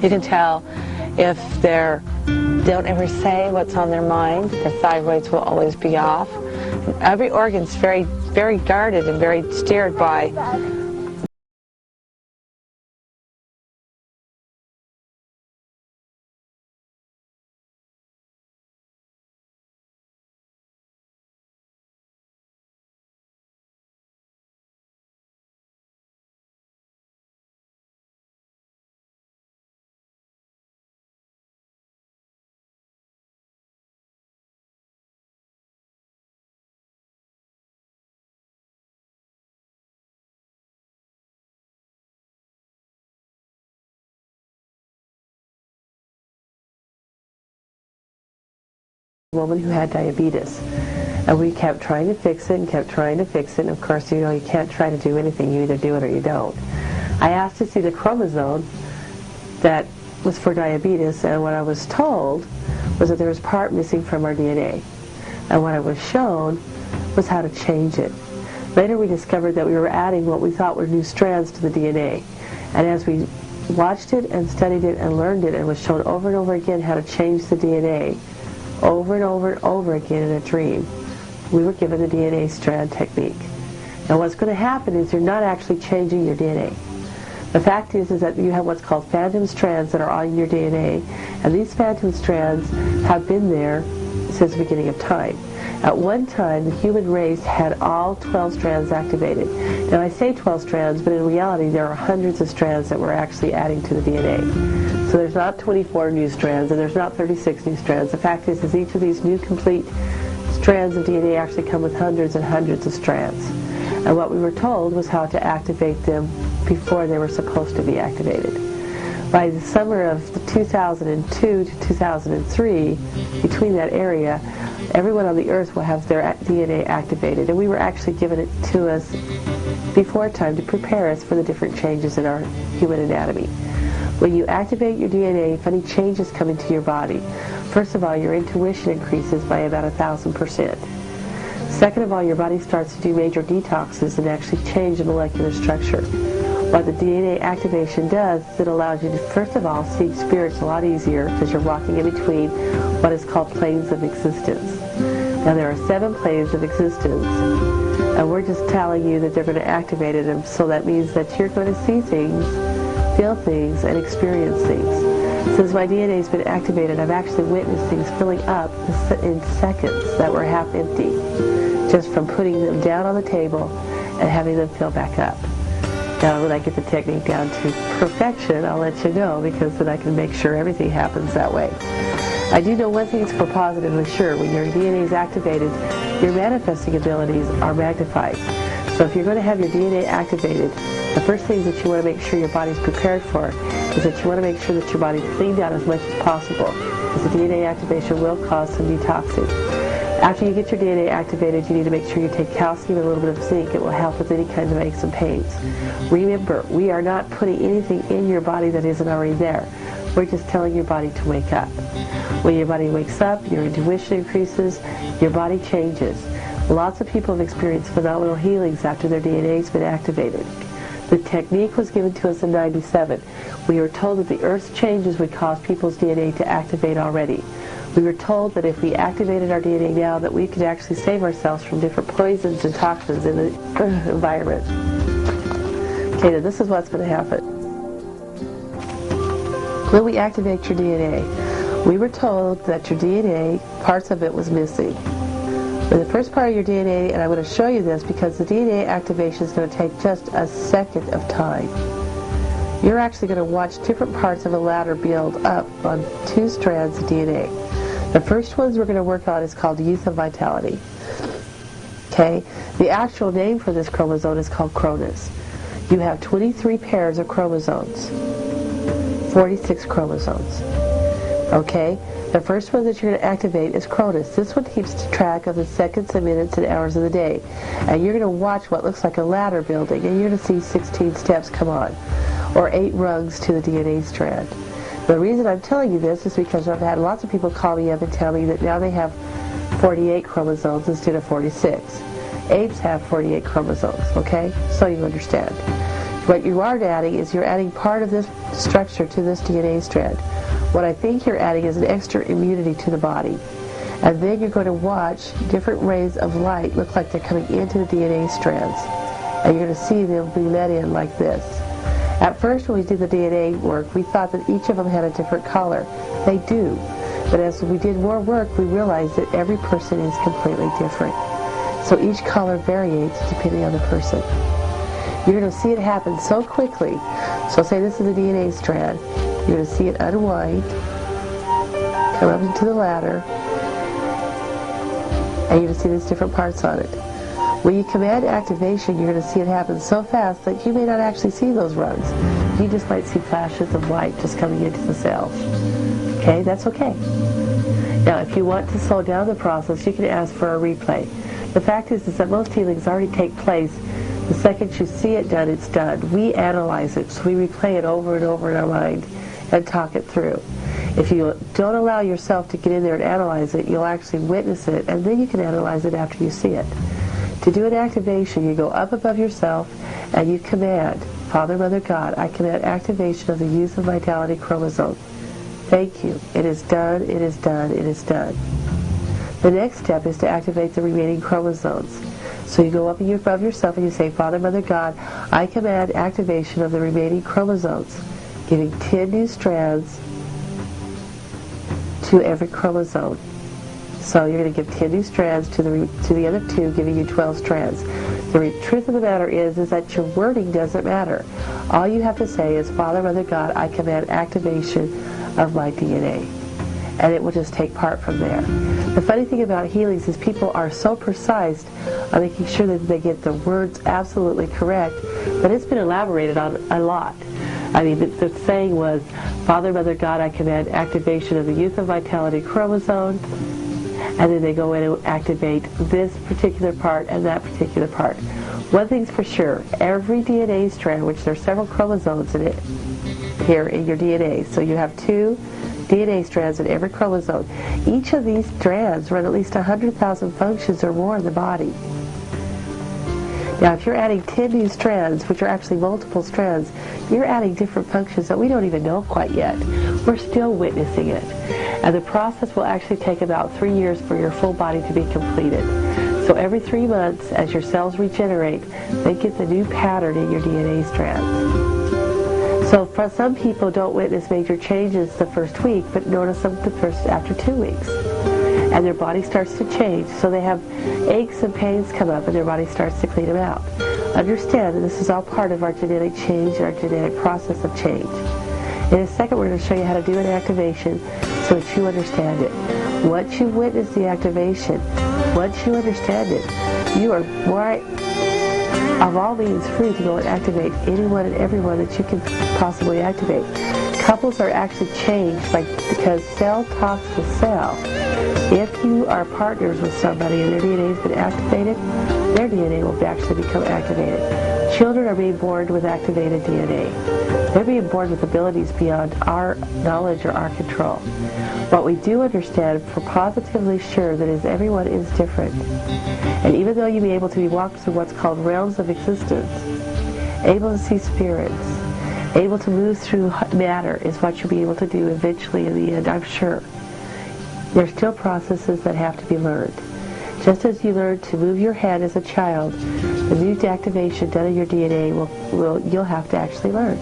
You can tell if don't ever say what's on their mind. Their thyroids will always be off. Every organ's very, very guarded and very steered by woman who had diabetes, and we kept trying to fix it and kept trying to fix it, and of course, you know, you can't try to do anything. You either do it or you don't. I asked to see the chromosome that was for diabetes, and what I was told was that there was part missing from our DNA, and what I was shown was how to change it. Later we discovered that we were adding what we thought were new strands to the DNA, and as we watched it and studied it and learned it and was shown over and over again how to change the DNA, over and over and over again in a dream, we were given the DNA strand technique. Now what's going to happen is you're not actually changing your DNA. The fact is that you have what's called phantom strands that are on your DNA, and these phantom strands have been there since the beginning of time. At one time, the human race had all 12 strands activated. Now I say 12 strands, but in reality there are hundreds of strands that we're actually adding to the DNA. So there's not 24 new strands, and there's not 36 new strands. The fact is each of these new complete strands of DNA actually come with hundreds and hundreds of strands. And what we were told was how to activate them before they were supposed to be activated. By the summer of 2002 to 2003, between that area, everyone on the earth will have their DNA activated, and we were actually given it to us before time to prepare us for the different changes in our human anatomy. When you activate your DNA, funny changes come into your body. First of all, your intuition increases by about 1,000%. Second of all, your body starts to do major detoxes and actually change the molecular structure. What the DNA activation does is it allows you to, first of all, see spirits a lot easier because you're walking in between what is called planes of existence. Now there are 7 planes of existence, and we're just telling you that they're going to activate it, and so that means that you're going to see things, feel things, and experience things. Since my DNA has been activated, I've actually witnessed things filling up in seconds that were half empty, just from putting them down on the table and having them fill back up. Now, when I get the technique down to perfection, I'll let you know, because then I can make sure everything happens that way. I do know one thing is for positively sure. When your DNA is activated, your manifesting abilities are magnified. So if you're going to have your DNA activated, the first thing that you want to make sure your body's prepared for is that you want to make sure that your body's cleaned out as much as possible, because the DNA activation will cause some detoxing. After you get your DNA activated, you need to make sure you take calcium and a little bit of zinc. It will help with any kinds of aches and pains. Remember, we are not putting anything in your body that isn't already there. We're just telling your body to wake up. When your body wakes up, your intuition increases, your body changes. Lots of people have experienced phenomenal healings after their DNA has been activated. The technique was given to us in '97. We were told that the Earth's changes would cause people's DNA to activate already. We were told that if we activated our DNA now, that we could actually save ourselves from different poisons and toxins in the environment. Okay, now this is what's going to happen. When we activate your DNA, we were told that your DNA, parts of it was missing. But the first part of your DNA, and I'm going to show you this because the DNA activation is going to take just a second of time. You're actually going to watch different parts of a ladder build up on 2 strands of DNA. The first ones we're going to work on is called youth and vitality. Okay? The actual name for this chromosome is called Cronus. You have 23 pairs of chromosomes, 46 chromosomes. Okay? The first one that you're going to activate is Cronus. This one keeps track of the seconds and minutes and hours of the day. And you're going to watch what looks like a ladder building, and you're going to see 16 steps come on, or 8 rungs to the DNA strand. The reason I'm telling you this is because I've had lots of people call me up and tell me that now they have 48 chromosomes instead of 46. Apes have 48 chromosomes, okay? So you understand. What you are adding is you're adding part of this structure to this DNA strand. What I think you're adding is an extra immunity to the body. And then you're going to watch different rays of light look like they're coming into the DNA strands. And you're going to see them be let in like this. At first when we did the DNA work, we thought that each of them had a different color. They do. But as we did more work, we realized that every person is completely different. So each color varies depending on the person. You're going to see it happen so quickly. So say this is a DNA strand. You're going to see it unwind, come up into the ladder, and you're going to see these different parts on it. When you command activation, you're going to see it happen so fast that you may not actually see those runs. You just might see flashes of light just coming into the cells. Okay, that's okay. Now, if you want to slow down the process, you can ask for a replay. The fact is that most healings already take place. The second you see it done, it's done. We analyze it, so we replay it over and over in our mind and talk it through. If you don't allow yourself to get in there and analyze it, you'll actually witness it, and then you can analyze it after you see it. To do an activation, you go up above yourself and you command, Father, Mother, God, I command activation of the youth and vitality chromosome. Thank you. It is done, it is done, it is done. The next step is to activate the remaining chromosomes. So you go up above yourself and you say, Father, Mother, God, I command activation of the remaining chromosomes, giving 10 new strands to every chromosome. So you're going to give 10 new strands to the other 2, giving you 12 strands. The truth of the matter is that your wording doesn't matter. All you have to say is, Father, Mother, God, I command activation of my DNA. And it will just take part from there. The funny thing about healings is people are so precise on making sure that they get the words absolutely correct, but it's been elaborated on a lot. I mean, the saying was, Father, Mother, God, I command activation of the youth and vitality chromosome, and then they go in and activate this particular part and that particular part. One thing's for sure, every DNA strand, which there are several chromosomes in it, here in your DNA, so you have 2 DNA strands in every chromosome. Each of these strands run at least 100,000 functions or more in the body. Now, if you're adding 10 new strands, which are actually multiple strands, you're adding different functions that we don't even know quite yet. We're still witnessing it. And the process will actually take about 3 years for your full body to be completed. So every 3 months, as your cells regenerate, they get the new pattern in your DNA strands. So for some people don't witness major changes the first week, but notice them after 2 weeks. And their body starts to change. So they have aches and pains come up and their body starts to clean them out. Understand that this is all part of our genetic change and our genetic process of change. In a second, we're going to show you how to do an activation so that you understand it. Once you witness the activation, once you understand it, you are more of all means free to go and activate anyone and everyone that you can possibly activate. Couples are actually changed because cell talks to cell. If you are partners with somebody and their DNA has been activated, their DNA will actually become activated. Children are being born with activated DNA. They're being born with abilities beyond our knowledge or our control. What we do understand for positively sure that is everyone is different. And even though you may be able to be walked through what's called realms of existence, able to see spirits, able to move through matter is what you'll be able to do eventually in the end, I'm sure. There's still processes that have to be learned. Just as you learned to move your hand as a child, the new activation done in your DNA you'll have to actually learn.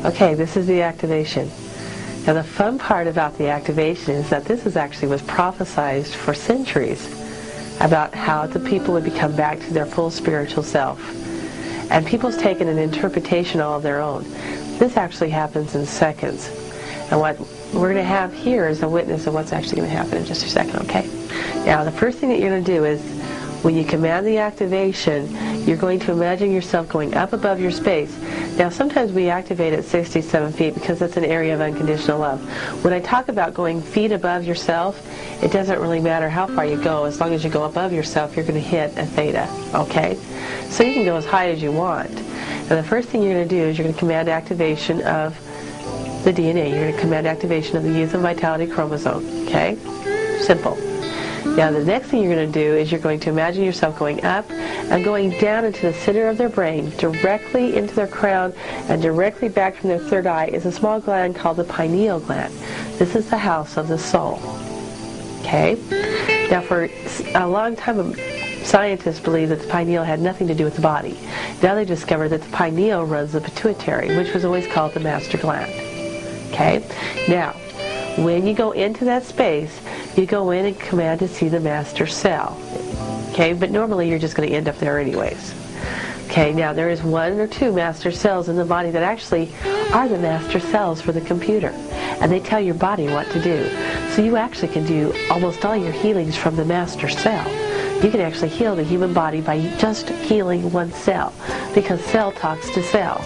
Okay, this is the activation. Now the fun part about the activation is that this was prophesied for centuries about how the people would become back to their full spiritual self. And people's taken an interpretation all of their own. This actually happens in seconds. And what we're going to have here is a witness of what's actually going to happen in just a second, okay? Now the first thing that you're going to do is when you command the activation, You're going to imagine yourself going up above your space. Now, sometimes we activate at 67 feet because it's an area of unconditional love. When I talk about going feet above yourself, it doesn't really matter how far you go. As long as you go above yourself, you're going to hit a theta, okay? So you can go as high as you want. And the first thing you're going to do is you're going to command activation of the DNA. You're going to command activation of the youth and vitality chromosome, okay? Simple. Now the next thing you're going to do is you're going to imagine yourself going up and going down into the center of their brain, directly into their crown, and directly back from their third eye is a small gland called the pineal gland. This is the house of the soul. Okay? Now for a long time, scientists believed that the pineal had nothing to do with the body. Now they discovered that the pineal runs the pituitary, which was always called the master gland. Okay? Now, when you go into that space, you go in and command to see the master cell. Okay, but normally you're just going to end up there anyways. Okay, now there is 1 or 2 master cells in the body that actually are the master cells for the computer. And they tell your body what to do. So you actually can do almost all your healings from the master cell. You can actually heal the human body by just healing one cell, because cell talks to cell.